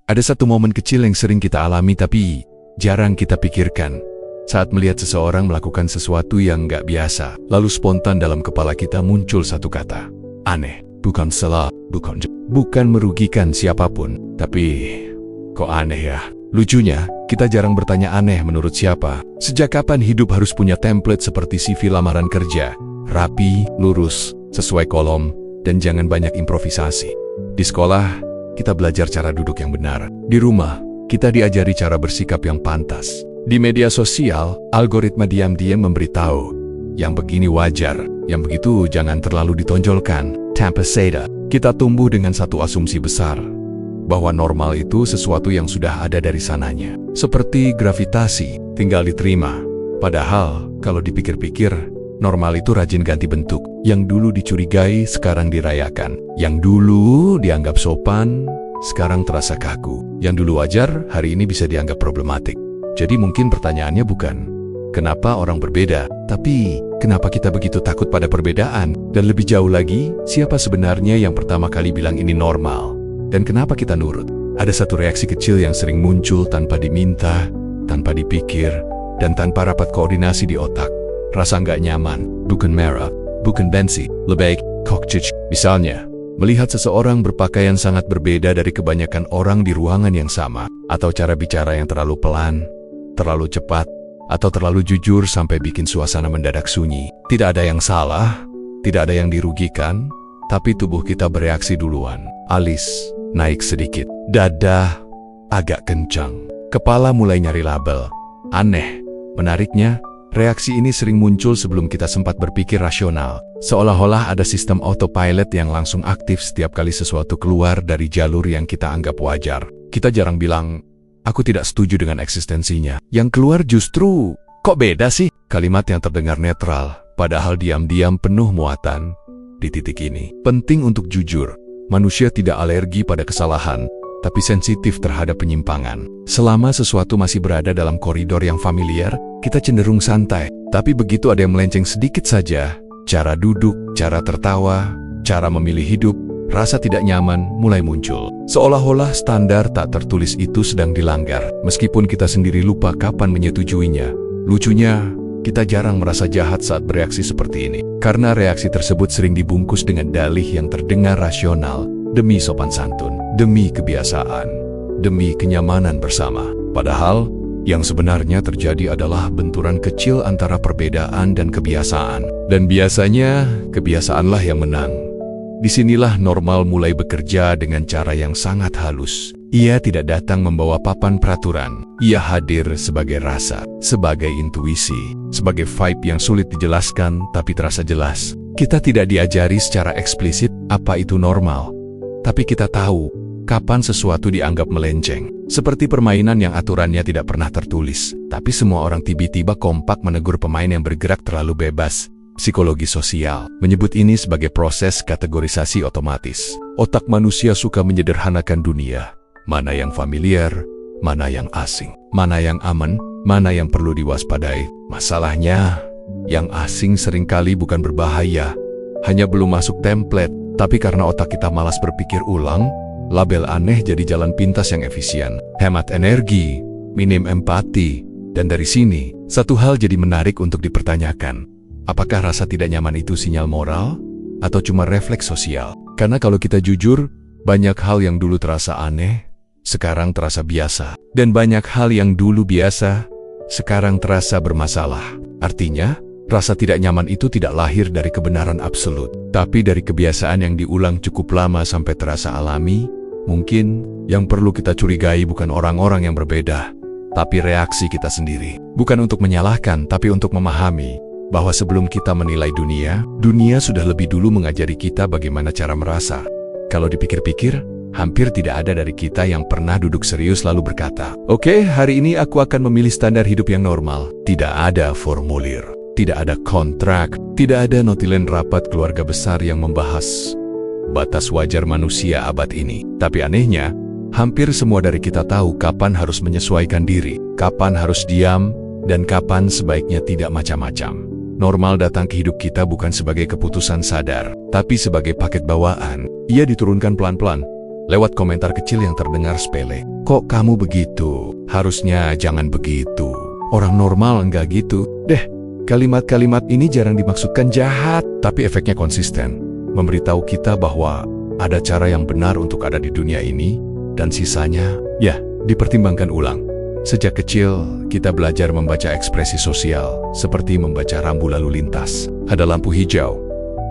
Ada satu momen kecil yang sering kita alami tapi jarang kita pikirkan. Saat melihat seseorang melakukan sesuatu yang nggak biasa, lalu spontan dalam kepala kita muncul satu kata. Aneh, bukan salah, bukan merugikan siapapun, tapi kok aneh ya? Lucunya, kita jarang bertanya aneh menurut siapa. Sejak kapan hidup harus punya template seperti CV lamaran kerja? Rapi, lurus, sesuai kolom, dan jangan banyak improvisasi. Di sekolah, kita belajar cara duduk yang benar. Di rumah, kita diajari cara bersikap yang pantas. Di media sosial, algoritma diam-diam memberitahu, yang begini wajar, yang begitu jangan terlalu ditonjolkan. Tanpa sadar, kita tumbuh dengan satu asumsi besar, bahwa normal itu sesuatu yang sudah ada dari sananya. Seperti gravitasi, tinggal diterima. Padahal, kalau dipikir-pikir, normal itu rajin ganti bentuk. Yang dulu dicurigai, sekarang dirayakan. Yang dulu dianggap sopan, sekarang terasa kaku. Yang dulu wajar, hari ini bisa dianggap problematik. Jadi mungkin pertanyaannya bukan, kenapa orang berbeda? Tapi, kenapa kita begitu takut pada perbedaan? Dan lebih jauh lagi, siapa sebenarnya yang pertama kali bilang ini normal? Dan kenapa kita nurut? Ada satu reaksi kecil yang sering muncul tanpa diminta, tanpa dipikir, dan tanpa rapat koordinasi di otak. Rasa nggak nyaman, bukan marah, bukan benci, lebih kokcich. Misalnya, melihat seseorang berpakaian sangat berbeda dari kebanyakan orang di ruangan yang sama, atau cara bicara yang terlalu pelan, terlalu cepat, atau terlalu jujur sampai bikin suasana mendadak sunyi. Tidak ada yang salah, tidak ada yang dirugikan, tapi tubuh kita bereaksi duluan. Alis naik sedikit, dada agak kencang, kepala mulai nyari label. Aneh, menariknya, reaksi ini sering muncul sebelum kita sempat berpikir rasional. Seolah-olah ada sistem autopilot yang langsung aktif setiap kali sesuatu keluar dari jalur yang kita anggap wajar. Kita jarang bilang, aku tidak setuju dengan eksistensinya. Yang keluar justru, kok beda sih? Kalimat yang terdengar netral, padahal diam-diam penuh muatan. Di titik ini, penting untuk jujur. Manusia tidak alergi pada kesalahan, tapi sensitif terhadap penyimpangan. Selama sesuatu masih berada dalam koridor yang familiar, kita cenderung santai. Tapi begitu ada yang melenceng sedikit saja, cara duduk, cara tertawa, cara memilih hidup, rasa tidak nyaman mulai muncul. Seolah-olah standar tak tertulis itu sedang dilanggar, meskipun kita sendiri lupa kapan menyetujuinya. Lucunya, kita jarang merasa jahat saat bereaksi seperti ini, karena reaksi tersebut sering dibungkus dengan dalih yang terdengar rasional, demi sopan santun, demi kebiasaan, demi kenyamanan bersama. Padahal, yang sebenarnya terjadi adalah benturan kecil antara perbedaan dan kebiasaan. Dan biasanya, kebiasaanlah yang menang. Disinilah normal mulai bekerja dengan cara yang sangat halus. Ia tidak datang membawa papan peraturan. Ia hadir sebagai rasa, sebagai intuisi, sebagai vibe yang sulit dijelaskan tapi terasa jelas. Kita tidak diajari secara eksplisit apa itu normal, tapi kita tahu kapan sesuatu dianggap melenceng. Seperti permainan yang aturannya tidak pernah tertulis, tapi semua orang tiba-tiba kompak menegur pemain yang bergerak terlalu bebas. Psikologi sosial menyebut ini sebagai proses kategorisasi otomatis. Otak manusia suka menyederhanakan dunia. Mana yang familiar, mana yang asing, mana yang aman, mana yang perlu diwaspadai. Masalahnya, yang asing seringkali bukan berbahaya, hanya belum masuk template. Tapi karena otak kita malas berpikir ulang, label aneh jadi jalan pintas yang efisien. Hemat energi, minim empati, dan dari sini, satu hal jadi menarik untuk dipertanyakan. Apakah rasa tidak nyaman itu sinyal moral, atau cuma refleks sosial? Karena kalau kita jujur, banyak hal yang dulu terasa aneh, sekarang terasa biasa. Dan banyak hal yang dulu biasa, sekarang terasa bermasalah. Artinya, rasa tidak nyaman itu tidak lahir dari kebenaran absolut, tapi dari kebiasaan yang diulang cukup lama sampai terasa alami. Mungkin, yang perlu kita curigai bukan orang-orang yang berbeda, tapi reaksi kita sendiri. Bukan untuk menyalahkan, tapi untuk memahami bahwa sebelum kita menilai dunia, dunia sudah lebih dulu mengajari kita bagaimana cara merasa. Kalau dipikir-pikir, hampir tidak ada dari kita yang pernah duduk serius lalu berkata, "Oke, hari ini aku akan memilih standar hidup yang normal." Tidak ada formulir, tidak ada kontrak, tidak ada notilen rapat keluarga besar yang membahas batas wajar manusia abad ini. Tapi anehnya, hampir semua dari kita tahu kapan harus menyesuaikan diri, kapan harus diam, dan kapan sebaiknya tidak macam-macam. Normal datang ke hidup kita bukan sebagai keputusan sadar, tapi sebagai paket bawaan. Ia diturunkan pelan-pelan, lewat komentar kecil yang terdengar sepele. Kok kamu begitu? Harusnya jangan begitu. Orang normal enggak gitu. Deh, kalimat-kalimat ini jarang dimaksudkan jahat, tapi efeknya konsisten. Memberitahu kita bahwa ada cara yang benar untuk ada di dunia ini, dan sisanya, ya, dipertimbangkan ulang. Sejak kecil, kita belajar membaca ekspresi sosial, seperti membaca rambu lalu lintas. Ada lampu hijau,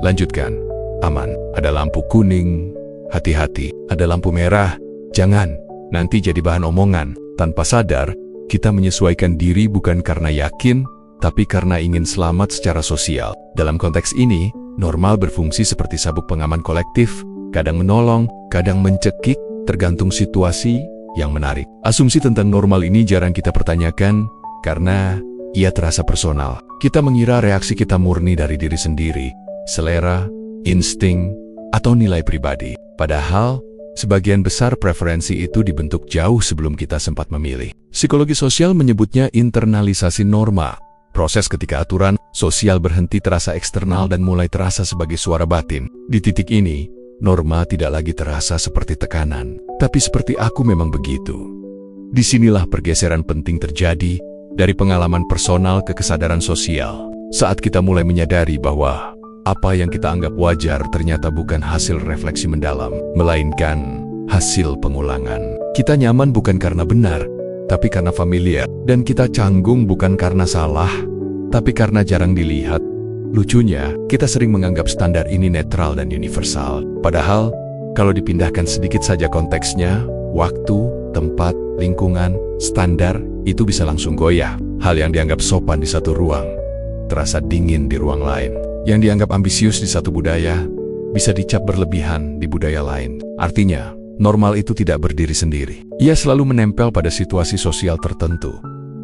lanjutkan, aman. Ada lampu kuning, hati-hati. Ada lampu merah, jangan, nanti jadi bahan omongan. Tanpa sadar, kita menyesuaikan diri bukan karena yakin, tapi karena ingin selamat secara sosial. Dalam konteks ini, normal berfungsi seperti sabuk pengaman kolektif, kadang menolong, kadang mencekik, tergantung situasi. Yang menarik, asumsi tentang normal ini jarang kita pertanyakan karena ia terasa personal. Kita mengira reaksi kita murni dari diri sendiri, selera, insting, atau nilai pribadi. Padahal, sebagian besar preferensi itu dibentuk jauh sebelum kita sempat memilih. Psikologi sosial menyebutnya internalisasi norma. Proses ketika aturan sosial berhenti terasa eksternal dan mulai terasa sebagai suara batin. Di titik ini, norma tidak lagi terasa seperti tekanan, tapi seperti aku memang begitu. Disinilah pergeseran penting terjadi dari pengalaman personal ke kesadaran sosial. Saat kita mulai menyadari bahwa apa yang kita anggap wajar ternyata bukan hasil refleksi mendalam, melainkan hasil pengulangan. Kita nyaman bukan karena benar, tapi karena familiar. Dan kita canggung bukan karena salah, tapi karena jarang dilihat. Lucunya, kita sering menganggap standar ini netral dan universal. Padahal, kalau dipindahkan sedikit saja konteksnya, waktu, tempat, lingkungan, standar, itu bisa langsung goyah. Hal yang dianggap sopan di satu ruang, terasa dingin di ruang lain. Yang dianggap ambisius di satu budaya, bisa dicap berlebihan di budaya lain. Artinya, normal itu tidak berdiri sendiri. Ia selalu menempel pada situasi sosial tertentu.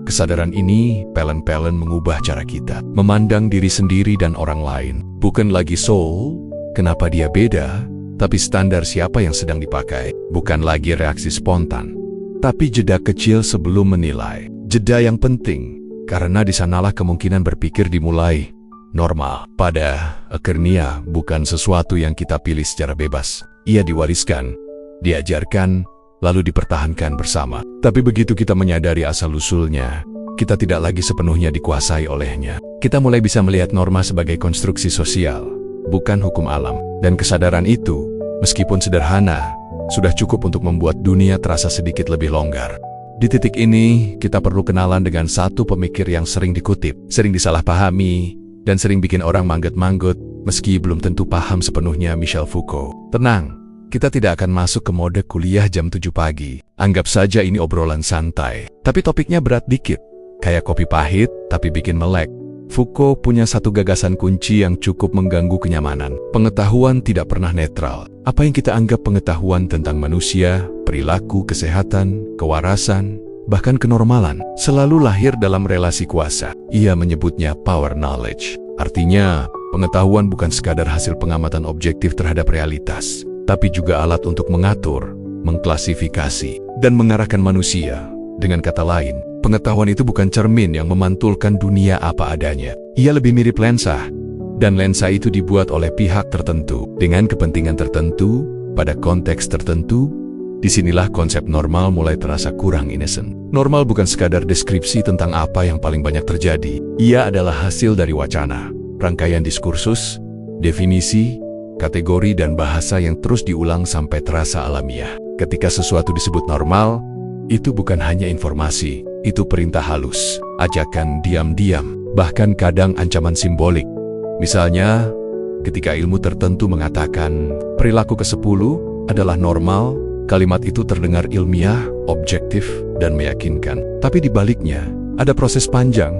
Kesadaran ini pelan-pelan mengubah cara kita memandang diri sendiri dan orang lain. Bukan lagi soul, kenapa dia beda, tapi standar siapa yang sedang dipakai. Bukan lagi reaksi spontan, tapi jeda kecil sebelum menilai. Jeda yang penting, karena disanalah kemungkinan berpikir dimulai. Normal, pada akhirnya, bukan sesuatu yang kita pilih secara bebas. Ia diwariskan, diajarkan, lalu dipertahankan bersama. Tapi begitu kita menyadari asal-usulnya, kita tidak lagi sepenuhnya dikuasai olehnya. Kita mulai bisa melihat norma sebagai konstruksi sosial, bukan hukum alam. Dan kesadaran itu, meskipun sederhana, sudah cukup untuk membuat dunia terasa sedikit lebih longgar. Di titik ini, kita perlu kenalan dengan satu pemikir yang sering dikutip, sering disalahpahami, dan sering bikin orang manggut-manggut, meski belum tentu paham sepenuhnya, Michel Foucault. Tenang, kita tidak akan masuk ke mode kuliah jam 7 pagi. Anggap saja ini obrolan santai. Tapi topiknya berat dikit. Kayak kopi pahit, tapi bikin melek. Foucault punya satu gagasan kunci yang cukup mengganggu kenyamanan. Pengetahuan tidak pernah netral. Apa yang kita anggap pengetahuan tentang manusia, perilaku, kesehatan, kewarasan, bahkan kenormalan, selalu lahir dalam relasi kuasa. Ia menyebutnya power knowledge. Artinya, pengetahuan bukan sekadar hasil pengamatan objektif terhadap realitas, tapi juga alat untuk mengatur, mengklasifikasi, dan mengarahkan manusia. Dengan kata lain, pengetahuan itu bukan cermin yang memantulkan dunia apa adanya. Ia lebih mirip lensa, dan lensa itu dibuat oleh pihak tertentu, dengan kepentingan tertentu, pada konteks tertentu. Disinilah konsep normal mulai terasa kurang innocent. Normal bukan sekadar deskripsi tentang apa yang paling banyak terjadi. Ia adalah hasil dari wacana, rangkaian diskursus, definisi, kategori dan bahasa yang terus diulang sampai terasa alamiah. Ketika sesuatu disebut normal, itu bukan hanya informasi, itu perintah halus, ajakan diam-diam, bahkan kadang ancaman simbolik. Misalnya, ketika ilmu tertentu mengatakan perilaku ke-10 adalah normal, kalimat itu terdengar ilmiah, objektif, dan meyakinkan. Tapi di baliknya, ada proses panjang.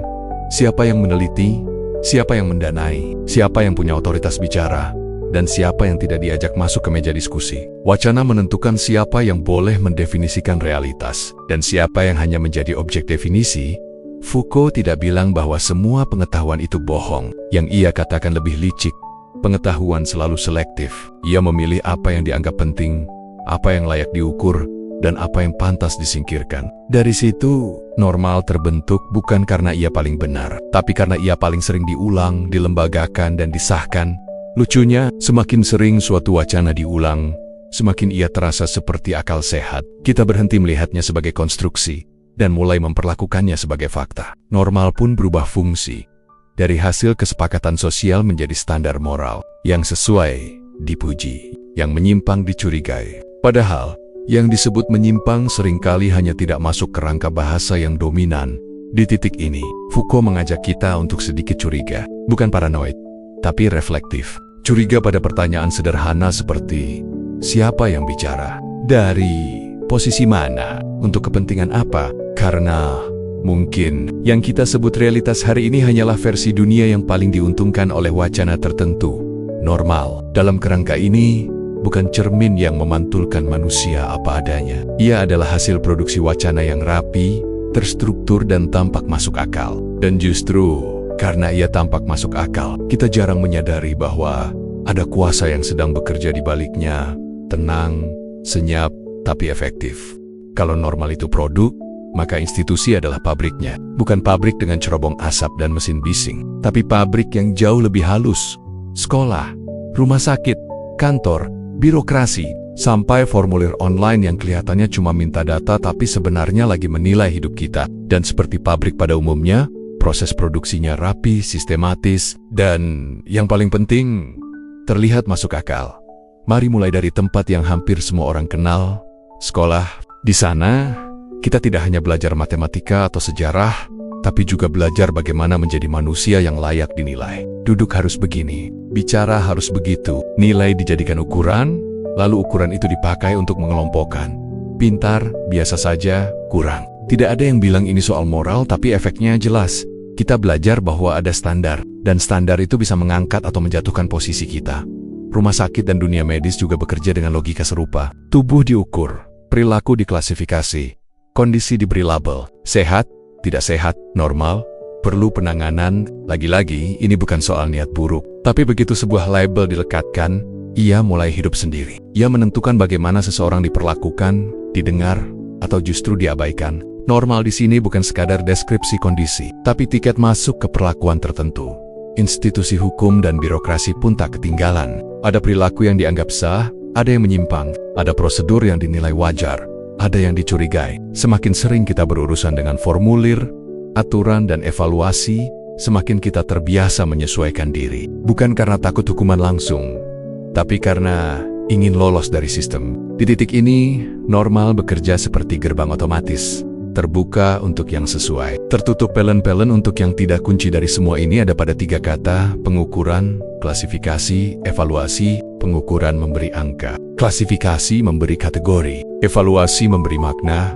Siapa yang meneliti, siapa yang mendanai, siapa yang punya otoritas bicara, dan siapa yang tidak diajak masuk ke meja diskusi. Wacana menentukan siapa yang boleh mendefinisikan realitas, dan siapa yang hanya menjadi objek definisi. Foucault tidak bilang bahwa semua pengetahuan itu bohong. Yang ia katakan lebih licik, pengetahuan selalu selektif. Ia memilih apa yang dianggap penting, apa yang layak diukur, dan apa yang pantas disingkirkan. Dari situ, normal terbentuk bukan karena ia paling benar, tapi karena ia paling sering diulang, dilembagakan, dan disahkan. Lucunya, semakin sering suatu wacana diulang, semakin ia terasa seperti akal sehat. Kita berhenti melihatnya sebagai konstruksi dan mulai memperlakukannya sebagai fakta. Normal pun berubah fungsi. Dari hasil kesepakatan sosial menjadi standar moral. Yang sesuai dipuji, yang menyimpang dicurigai. Padahal, yang disebut menyimpang seringkali hanya tidak masuk ke rangka bahasa yang dominan. Di titik ini, Foucault mengajak kita untuk sedikit curiga, bukan paranoid, tapi reflektif. Curiga pada pertanyaan sederhana seperti, siapa yang bicara? Dari posisi mana? Untuk kepentingan apa? Karena mungkin yang kita sebut realitas hari ini hanyalah versi dunia yang paling diuntungkan oleh wacana tertentu. Normal, dalam kerangka ini, bukan cermin yang memantulkan manusia apa adanya. Ia adalah hasil produksi wacana yang rapi, terstruktur dan tampak masuk akal. Dan justru karena ia tampak masuk akal, kita jarang menyadari bahwa ada kuasa yang sedang bekerja di baliknya. Tenang, senyap, tapi efektif. Kalau normal itu produk, maka institusi adalah pabriknya. Bukan pabrik dengan cerobong asap dan mesin bising, tapi pabrik yang jauh lebih halus. Sekolah, rumah sakit, kantor, birokrasi, sampai formulir online yang kelihatannya cuma minta data tapi sebenarnya lagi menilai hidup kita. Dan seperti pabrik pada umumnya, proses produksinya rapi, sistematis, dan yang paling penting, terlihat masuk akal. Mari mulai dari tempat yang hampir semua orang kenal, sekolah. Di sana, kita tidak hanya belajar matematika atau sejarah, tapi juga belajar bagaimana menjadi manusia yang layak dinilai. Duduk harus begini, bicara harus begitu, nilai dijadikan ukuran, lalu ukuran itu dipakai untuk mengelompokkan. Pintar, biasa saja, kurang. Tidak ada yang bilang ini soal moral, tapi efeknya jelas. Kita belajar bahwa ada standar, dan standar itu bisa mengangkat atau menjatuhkan posisi kita. Rumah sakit dan dunia medis juga bekerja dengan logika serupa. Tubuh diukur, perilaku diklasifikasi, kondisi diberi label, sehat, tidak sehat, normal, perlu penanganan. Lagi-lagi, ini bukan soal niat buruk. Tapi begitu sebuah label dilekatkan, ia mulai hidup sendiri. Ia menentukan bagaimana seseorang diperlakukan, didengar, atau justru diabaikan. Normal di sini bukan sekadar deskripsi kondisi, tapi tiket masuk ke perlakuan tertentu. Institusi hukum dan birokrasi pun tak ketinggalan. Ada perilaku yang dianggap sah, ada yang menyimpang, ada prosedur yang dinilai wajar, ada yang dicurigai. Semakin sering kita berurusan dengan formulir, aturan, dan evaluasi, semakin kita terbiasa menyesuaikan diri. Bukan karena takut hukuman langsung, tapi karena ingin lolos dari sistem. Di titik ini, normal bekerja seperti gerbang otomatis. Terbuka untuk yang sesuai, tertutup pelen-pelen untuk yang tidak. Kunci dari semua ini ada pada 3 kata: pengukuran, klasifikasi, evaluasi. Pengukuran memberi angka, klasifikasi memberi kategori, evaluasi memberi makna,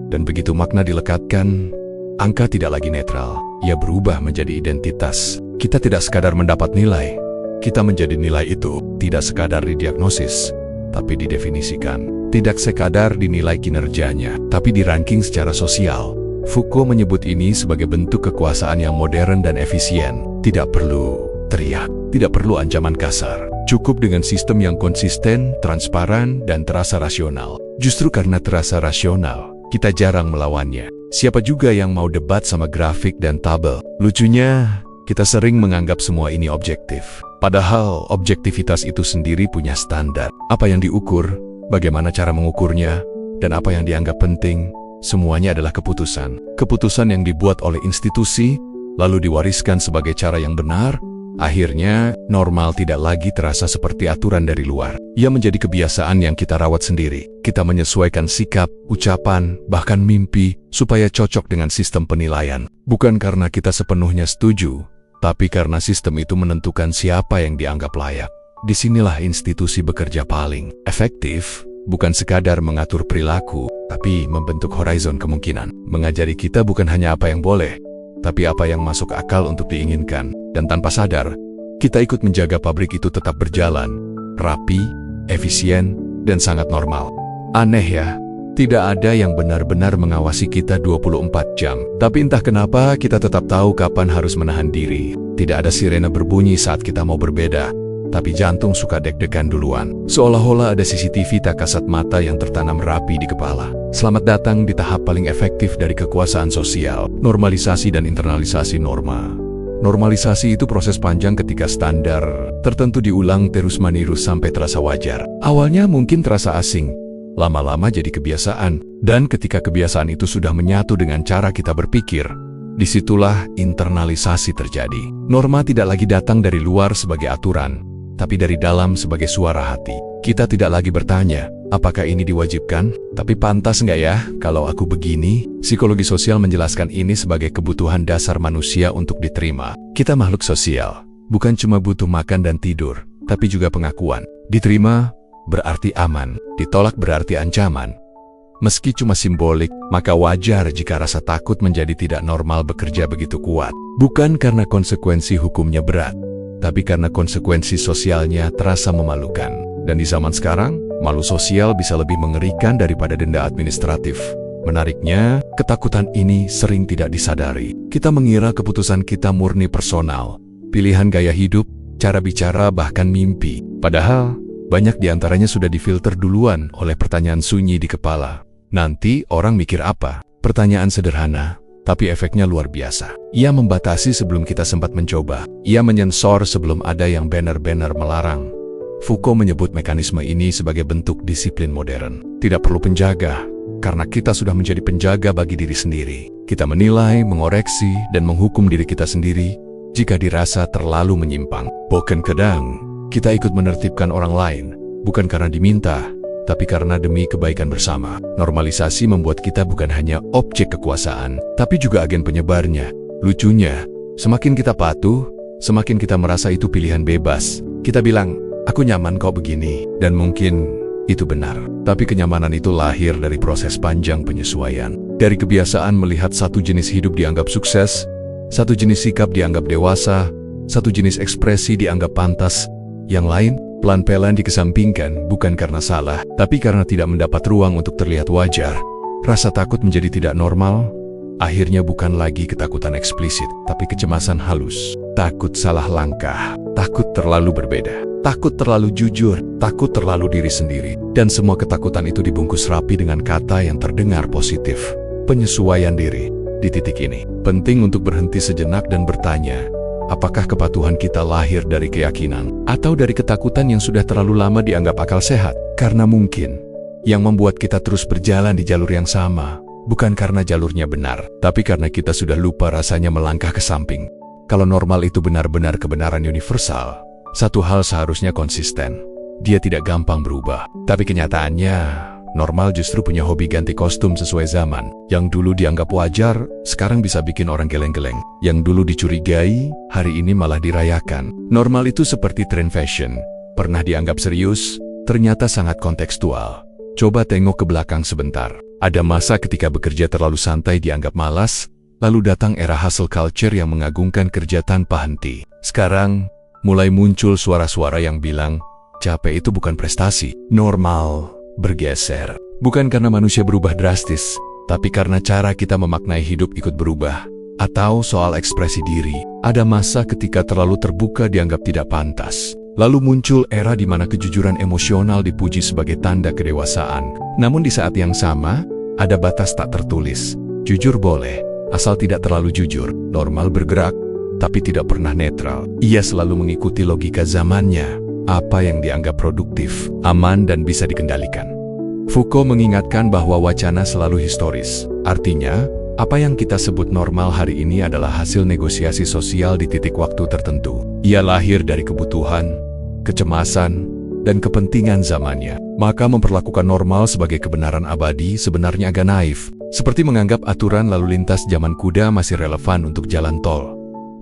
dan begitu makna dilekatkan, angka tidak lagi netral, ia berubah menjadi identitas. Kita tidak sekadar mendapat nilai, kita menjadi nilai itu. Tidak sekadar didiagnosis, tapi didefinisikan. Tidak sekadar dinilai kinerjanya, tapi diranking secara sosial. Foucault menyebut ini sebagai bentuk kekuasaan yang modern dan efisien. Tidak perlu teriak, tidak perlu ancaman kasar. Cukup dengan sistem yang konsisten, transparan, dan terasa rasional. Justru karena terasa rasional, kita jarang melawannya. Siapa juga yang mau debat sama grafik dan tabel? Lucunya, kita sering menganggap semua ini objektif. Padahal objektivitas itu sendiri punya standar. Apa yang diukur, bagaimana cara mengukurnya, dan apa yang dianggap penting, semuanya adalah keputusan. Keputusan yang dibuat oleh institusi, lalu diwariskan sebagai cara yang benar. Akhirnya, normal tidak lagi terasa seperti aturan dari luar. Ia menjadi kebiasaan yang kita rawat sendiri. Kita menyesuaikan sikap, ucapan, bahkan mimpi, supaya cocok dengan sistem penilaian. Bukan karena kita sepenuhnya setuju, tapi karena sistem itu menentukan siapa yang dianggap layak. Disinilah institusi bekerja paling efektif, bukan sekadar mengatur perilaku, tapi membentuk horizon kemungkinan. Mengajari kita bukan hanya apa yang boleh, tapi apa yang masuk akal untuk diinginkan. Dan tanpa sadar, kita ikut menjaga pabrik itu tetap berjalan, rapi, efisien, dan sangat normal. Aneh ya, tidak ada yang benar-benar mengawasi kita 24 jam. Tapi entah kenapa kita tetap tahu kapan harus menahan diri. Tidak ada sirene berbunyi saat kita mau berbeda, tapi jantung suka deg-degan duluan. Seolah-olah ada CCTV tak kasat mata yang tertanam rapi di kepala. Selamat datang di tahap paling efektif dari kekuasaan sosial, normalisasi dan internalisasi norma. Normalisasi itu proses panjang ketika standar tertentu diulang terus-menerus sampai terasa wajar. Awalnya mungkin terasa asing, lama-lama jadi kebiasaan. Dan ketika kebiasaan itu sudah menyatu dengan cara kita berpikir, disitulah internalisasi terjadi. Norma tidak lagi datang dari luar sebagai aturan, tapi dari dalam sebagai suara hati. Kita tidak lagi bertanya, apakah ini diwajibkan? Tapi pantas nggak ya kalau aku begini? Psikologi sosial menjelaskan ini sebagai kebutuhan dasar manusia untuk diterima. Kita makhluk sosial, bukan cuma butuh makan dan tidur, tapi juga pengakuan. Diterima berarti aman, ditolak berarti ancaman. Meski cuma simbolik, maka wajar jika rasa takut menjadi tidak normal bekerja begitu kuat. Bukan karena konsekuensi hukumnya berat, tapi karena konsekuensi sosialnya terasa memalukan. Dan di zaman sekarang, malu sosial bisa lebih mengerikan daripada denda administratif. Menariknya, ketakutan ini sering tidak disadari. Kita mengira keputusan kita murni personal, pilihan gaya hidup, cara bicara, bahkan mimpi. Padahal, banyak di antaranya sudah difilter duluan oleh pertanyaan sunyi di kepala. Nanti orang mikir apa? Pertanyaan sederhana, tapi efeknya luar biasa. Ia membatasi sebelum kita sempat mencoba. Ia menyensor sebelum ada yang benar-benar melarang. Foucault menyebut mekanisme ini sebagai bentuk disiplin modern. Tidak perlu penjaga, karena kita sudah menjadi penjaga bagi diri sendiri. Kita menilai, mengoreksi, dan menghukum diri kita sendiri jika dirasa terlalu menyimpang. Bukan kadang, kita ikut menertibkan orang lain, bukan karena diminta, tapi karena demi kebaikan bersama. Normalisasi membuat kita bukan hanya objek kekuasaan, tapi juga agen penyebarnya. Lucunya, semakin kita patuh, semakin kita merasa itu pilihan bebas. Kita bilang, aku nyaman kok begini, dan mungkin itu benar. Tapi kenyamanan itu lahir dari proses panjang penyesuaian. Dari kebiasaan melihat satu jenis hidup dianggap sukses, satu jenis sikap dianggap dewasa, satu jenis ekspresi dianggap pantas, yang lain pelan-pelan dikesampingkan bukan karena salah, tapi karena tidak mendapat ruang untuk terlihat wajar. Rasa takut menjadi tidak normal, akhirnya bukan lagi ketakutan eksplisit, tapi kecemasan halus. Takut salah langkah, takut terlalu berbeda, takut terlalu jujur, takut terlalu diri sendiri. Dan semua ketakutan itu dibungkus rapi dengan kata yang terdengar positif. Penyesuaian diri. Di titik ini, penting untuk berhenti sejenak dan bertanya, apakah kepatuhan kita lahir dari keyakinan atau dari ketakutan yang sudah terlalu lama dianggap akal sehat? Karena mungkin yang membuat kita terus berjalan di jalur yang sama bukan karena jalurnya benar, tapi karena kita sudah lupa rasanya melangkah ke samping. Kalau normal itu benar-benar kebenaran universal, satu hal seharusnya konsisten. Dia tidak gampang berubah. Tapi kenyataannya, normal justru punya hobi ganti kostum sesuai zaman. Yang dulu dianggap wajar, sekarang bisa bikin orang geleng-geleng. Yang dulu dicurigai, hari ini malah dirayakan. Normal itu seperti tren fashion. Pernah dianggap serius, ternyata sangat kontekstual. Coba tengok ke belakang sebentar. Ada masa ketika bekerja terlalu santai dianggap malas, lalu datang era hustle culture yang mengagungkan kerja tanpa henti. Sekarang, mulai muncul suara-suara yang bilang, capek itu bukan prestasi. Normal bergeser. Bukan karena manusia berubah drastis, tapi karena cara kita memaknai hidup ikut berubah. Atau soal ekspresi diri. Ada masa ketika terlalu terbuka dianggap tidak pantas. Lalu muncul era di mana kejujuran emosional dipuji sebagai tanda kedewasaan. Namun di saat yang sama, ada batas tak tertulis. Jujur boleh, asal tidak terlalu jujur. Normal bergerak, tapi tidak pernah netral. Ia selalu mengikuti logika zamannya. Apa yang dianggap produktif, aman, dan bisa dikendalikan. Foucault mengingatkan bahwa wacana selalu historis. Artinya, apa yang kita sebut normal hari ini adalah hasil negosiasi sosial di titik waktu tertentu. Ia lahir dari kebutuhan, kecemasan, dan kepentingan zamannya. Maka memperlakukan normal sebagai kebenaran abadi sebenarnya agak naif. Seperti menganggap aturan lalu lintas zaman kuda masih relevan untuk jalan tol.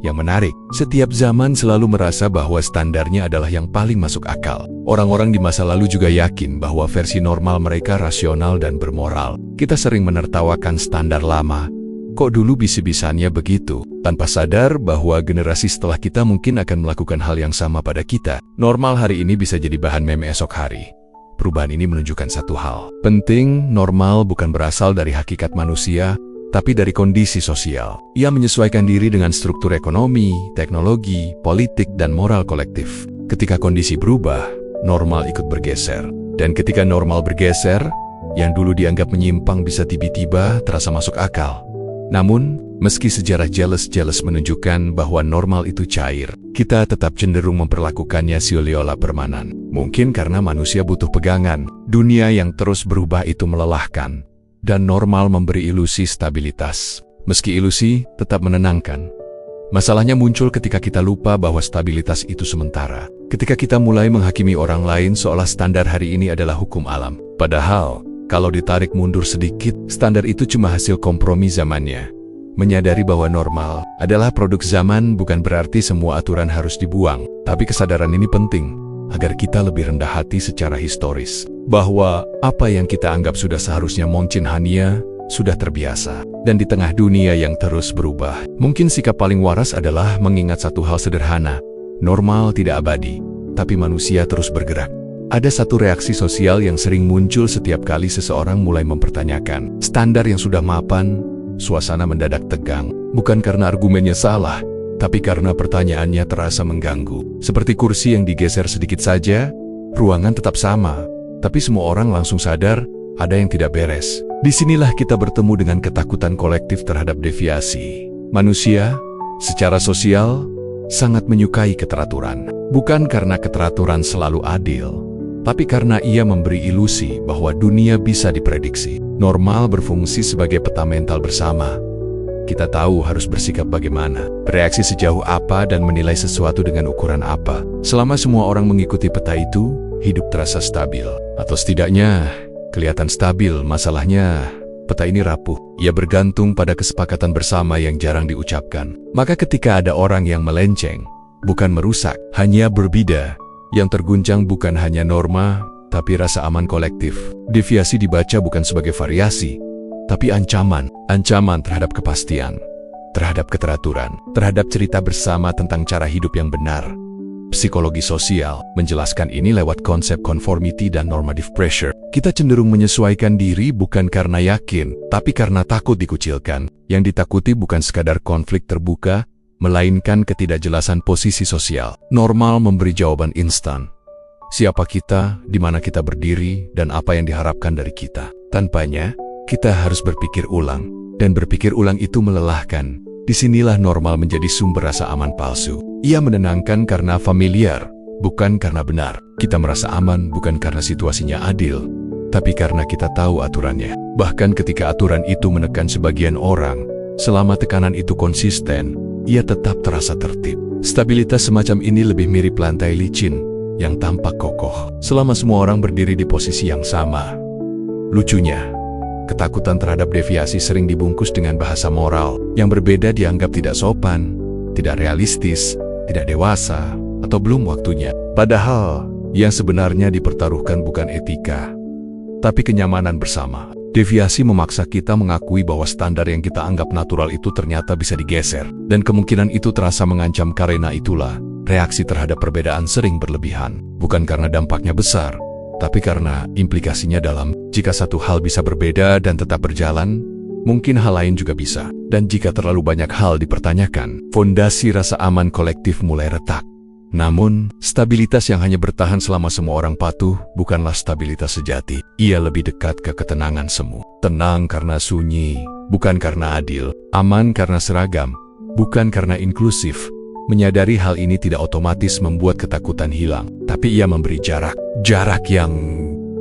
Yang menarik, setiap zaman selalu merasa bahwa standarnya adalah yang paling masuk akal. Orang-orang di masa lalu juga yakin bahwa versi normal mereka rasional dan bermoral. Kita sering menertawakan standar lama. Kok dulu bisa-bisanya begitu? Tanpa sadar bahwa generasi setelah kita mungkin akan melakukan hal yang sama pada kita. Normal hari ini bisa jadi bahan meme esok hari. Perubahan ini menunjukkan satu hal. Penting, normal bukan berasal dari hakikat manusia, tapi dari kondisi sosial. Ia menyesuaikan diri dengan struktur ekonomi, teknologi, politik, dan moral kolektif. Ketika kondisi berubah, normal ikut bergeser. Dan ketika normal bergeser, yang dulu dianggap menyimpang bisa tiba-tiba terasa masuk akal. Namun, Meski sejarah jealous menunjukkan bahwa normal itu cair, kita tetap cenderung memperlakukannya seolah-olah permanen. Mungkin karena manusia butuh pegangan, dunia yang terus berubah itu melelahkan, dan normal memberi ilusi stabilitas. Meski ilusi tetap menenangkan. Masalahnya muncul ketika kita lupa bahwa stabilitas itu sementara. Ketika kita mulai menghakimi orang lain seolah standar hari ini adalah hukum alam. Padahal, kalau ditarik mundur sedikit, standar itu cuma hasil kompromi zamannya. Menyadari bahwa normal adalah produk zaman bukan berarti semua aturan harus dibuang. Tapi kesadaran ini penting, agar kita lebih rendah hati secara historis. Bahwa apa yang kita anggap sudah seharusnya Mongcin Hania, sudah terbiasa. Dan di tengah dunia yang terus berubah, mungkin sikap paling waras adalah mengingat satu hal sederhana. Normal tidak abadi, tapi manusia terus bergerak. Ada satu reaksi sosial yang sering muncul setiap kali seseorang mulai mempertanyakan standar yang sudah mapan. Suasana mendadak tegang, bukan karena argumennya salah, tapi karena pertanyaannya terasa mengganggu. Seperti kursi yang digeser sedikit saja, ruangan tetap sama, tapi semua orang langsung sadar ada yang tidak beres. Disinilah kita bertemu dengan ketakutan kolektif terhadap deviasi. Manusia, secara sosial, sangat menyukai keteraturan. Bukan karena keteraturan selalu adil, tapi karena ia memberi ilusi bahwa dunia bisa diprediksi. Normal berfungsi sebagai peta mental bersama. Kita tahu harus bersikap bagaimana, bereaksi sejauh apa, dan menilai sesuatu dengan ukuran apa. Selama semua orang mengikuti peta itu, hidup terasa stabil. Atau setidaknya, kelihatan stabil. Masalahnya, peta ini rapuh. Ia bergantung pada kesepakatan bersama yang jarang diucapkan. Maka ketika ada orang yang melenceng, bukan merusak, hanya berbeda. Yang terguncang bukan hanya norma, tapi rasa aman kolektif. Deviasi dibaca bukan sebagai variasi, tapi ancaman. Ancaman terhadap kepastian, terhadap keteraturan, terhadap cerita bersama tentang cara hidup yang benar. Psikologi sosial menjelaskan ini lewat konsep conformity dan normative pressure. Kita cenderung menyesuaikan diri bukan karena yakin, tapi karena takut dikucilkan. Yang ditakuti bukan sekadar konflik terbuka, melainkan ketidakjelasan posisi sosial. Normal memberi jawaban instan. Siapa kita, di mana kita berdiri, dan apa yang diharapkan dari kita. Tanpanya, kita harus berpikir ulang. Dan berpikir ulang itu melelahkan. Disinilah normal menjadi sumber rasa aman palsu. Ia menenangkan karena familiar, bukan karena benar. Kita merasa aman bukan karena situasinya adil, tapi karena kita tahu aturannya. Bahkan ketika aturan itu menekan sebagian orang, selama tekanan itu konsisten, ia tetap terasa tertib. Stabilitas semacam ini lebih mirip lantai licin yang tampak kokoh selama semua orang berdiri di posisi yang sama. Lucunya, ketakutan terhadap deviasi sering dibungkus dengan bahasa moral yang berbeda, dianggap tidak sopan, tidak realistis, tidak dewasa, atau belum waktunya. Padahal, yang sebenarnya dipertaruhkan bukan etika, tapi kenyamanan bersama. Deviasi memaksa kita mengakui bahwa standar yang kita anggap natural itu ternyata bisa digeser. Dan kemungkinan itu terasa mengancam. Karena itulah, reaksi terhadap perbedaan sering berlebihan. Bukan karena dampaknya besar, tapi karena implikasinya dalam. Jika satu hal bisa berbeda dan tetap berjalan, mungkin hal lain juga bisa. Dan jika terlalu banyak hal dipertanyakan, fondasi rasa aman kolektif mulai retak. Namun, stabilitas yang hanya bertahan selama semua orang patuh bukanlah stabilitas sejati. Ia lebih dekat ke ketenangan semu. Tenang karena sunyi, bukan karena adil. Aman karena seragam, bukan karena inklusif. Menyadari hal ini tidak otomatis membuat ketakutan hilang, tapi ia memberi jarak. Jarak yang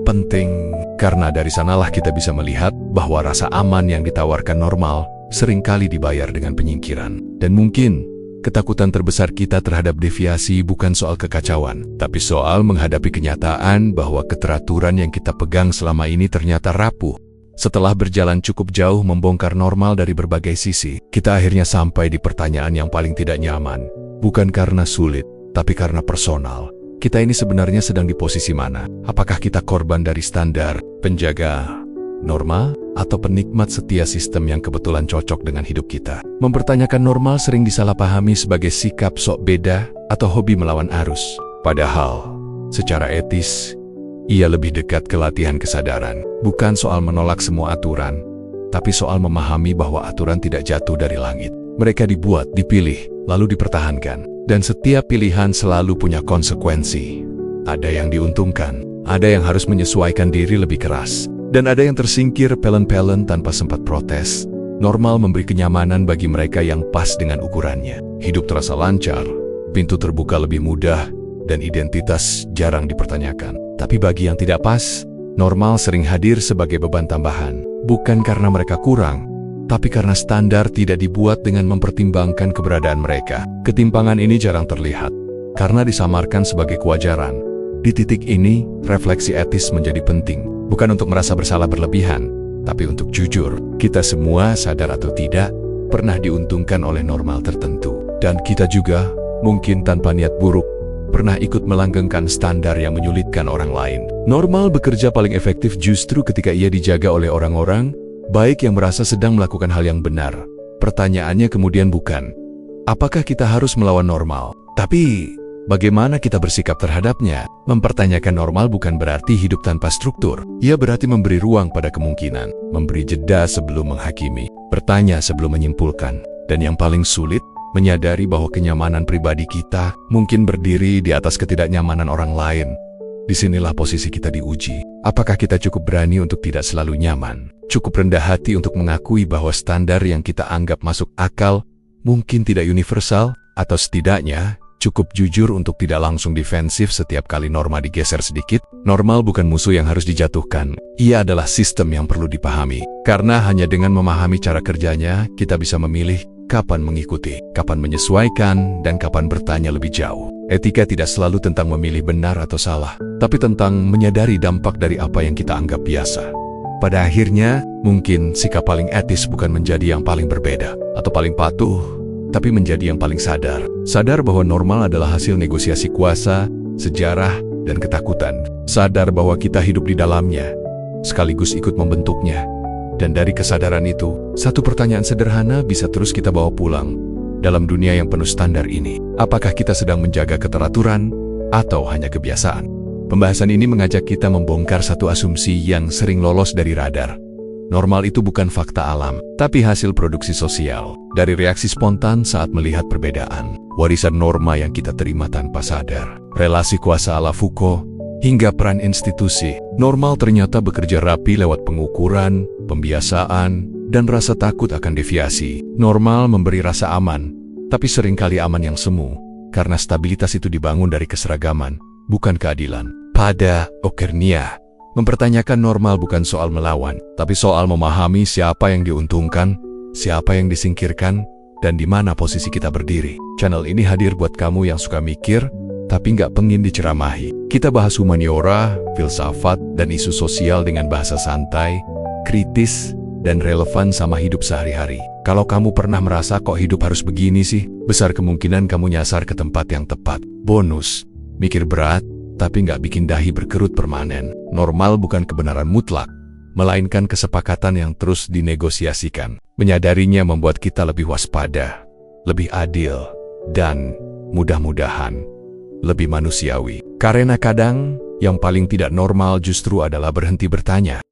penting, karena dari sanalah kita bisa melihat bahwa rasa aman yang ditawarkan normal seringkali dibayar dengan penyingkiran. Dan mungkin ketakutan terbesar kita terhadap deviasi bukan soal kekacauan, tapi soal menghadapi kenyataan bahwa keteraturan yang kita pegang selama ini ternyata rapuh. Setelah berjalan cukup jauh membongkar normal dari berbagai sisi, kita akhirnya sampai di pertanyaan yang paling tidak nyaman. Bukan karena sulit, tapi karena personal. Kita ini sebenarnya sedang di posisi mana? Apakah kita korban dari standar, penjaga norma, atau penikmat setia sistem yang kebetulan cocok dengan hidup kita? Mempertanyakan normal sering disalahpahami sebagai sikap sok beda atau hobi melawan arus. Padahal, secara etis, ia lebih dekat ke latihan kesadaran. Bukan soal menolak semua aturan, tapi soal memahami bahwa aturan tidak jatuh dari langit. Mereka dibuat, dipilih, lalu dipertahankan. Dan setiap pilihan selalu punya konsekuensi. Ada yang diuntungkan, ada yang harus menyesuaikan diri lebih keras, dan ada yang tersingkir pelan-pelan tanpa sempat protes. Normal memberi kenyamanan bagi mereka yang pas dengan ukurannya. Hidup terasa lancar, pintu terbuka lebih mudah, dan identitas jarang dipertanyakan. Tapi bagi yang tidak pas, normal sering hadir sebagai beban tambahan. Bukan karena mereka kurang, tapi karena standar tidak dibuat dengan mempertimbangkan keberadaan mereka. Ketimpangan ini jarang terlihat, karena disamarkan sebagai kewajaran. Di titik ini, refleksi etis menjadi penting. Bukan untuk merasa bersalah berlebihan, tapi untuk jujur. Kita semua, sadar atau tidak, pernah diuntungkan oleh normal tertentu. Dan kita juga, mungkin tanpa niat buruk, pernah ikut melanggengkan standar yang menyulitkan orang lain. Normal bekerja paling efektif justru ketika ia dijaga oleh orang-orang, baik yang merasa sedang melakukan hal yang benar. Pertanyaannya kemudian bukan, apakah kita harus melawan normal? Tapi, bagaimana kita bersikap terhadapnya? Mempertanyakan normal bukan berarti hidup tanpa struktur. Ia berarti memberi ruang pada kemungkinan, memberi jeda sebelum menghakimi, bertanya sebelum menyimpulkan, dan yang paling sulit, menyadari bahwa kenyamanan pribadi kita mungkin berdiri di atas ketidaknyamanan orang lain. Disinilah posisi kita diuji. Apakah kita cukup berani untuk tidak selalu nyaman? Cukup rendah hati untuk mengakui bahwa standar yang kita anggap masuk akal mungkin tidak universal? Atau setidaknya, cukup jujur untuk tidak langsung defensif setiap kali norma digeser sedikit? Normal bukan musuh yang harus dijatuhkan. Ia adalah sistem yang perlu dipahami. Karena hanya dengan memahami cara kerjanya, kita bisa memilih kapan mengikuti, kapan menyesuaikan, dan kapan bertanya lebih jauh. Etika tidak selalu tentang memilih benar atau salah, tapi tentang menyadari dampak dari apa yang kita anggap biasa. Pada akhirnya, mungkin sikap paling etis bukan menjadi yang paling berbeda atau paling patuh, tapi menjadi yang paling sadar. Sadar bahwa normal adalah hasil negosiasi kuasa, sejarah, dan ketakutan. Sadar bahwa kita hidup di dalamnya, sekaligus ikut membentuknya. Dan dari kesadaran itu, satu pertanyaan sederhana bisa terus kita bawa pulang. Dalam dunia yang penuh standar ini, apakah kita sedang menjaga keteraturan atau hanya kebiasaan? Pembahasan ini mengajak kita membongkar satu asumsi yang sering lolos dari radar. Normal itu bukan fakta alam, tapi hasil produksi sosial. Dari reaksi spontan saat melihat perbedaan, warisan norma yang kita terima tanpa sadar, relasi kuasa ala Foucault, hingga peran institusi. Normal ternyata bekerja rapi lewat pengukuran, pembiasaan, dan rasa takut akan deviasi. Normal memberi rasa aman, tapi seringkali aman yang semu, karena stabilitas itu dibangun dari keseragaman, bukan keadilan. Pada Okernia, mempertanyakan normal bukan soal melawan, tapi soal memahami siapa yang diuntungkan, siapa yang disingkirkan, dan di mana posisi kita berdiri. Channel ini hadir buat kamu yang suka mikir, tapi nggak pengin diceramahi. Kita bahas humaniora, filsafat, dan isu sosial dengan bahasa santai, kritis, dan relevan sama hidup sehari-hari. Kalau kamu pernah merasa kok hidup harus begini sih, besar kemungkinan kamu nyasar ke tempat yang tepat. Bonus, mikir berat, tapi nggak bikin dahi berkerut permanen. Normal bukan kebenaran mutlak, melainkan kesepakatan yang terus dinegosiasikan. Menyadarinya membuat kita lebih waspada, lebih adil, dan mudah-mudahan lebih manusiawi. Karena kadang, yang paling tidak normal justru adalah berhenti bertanya.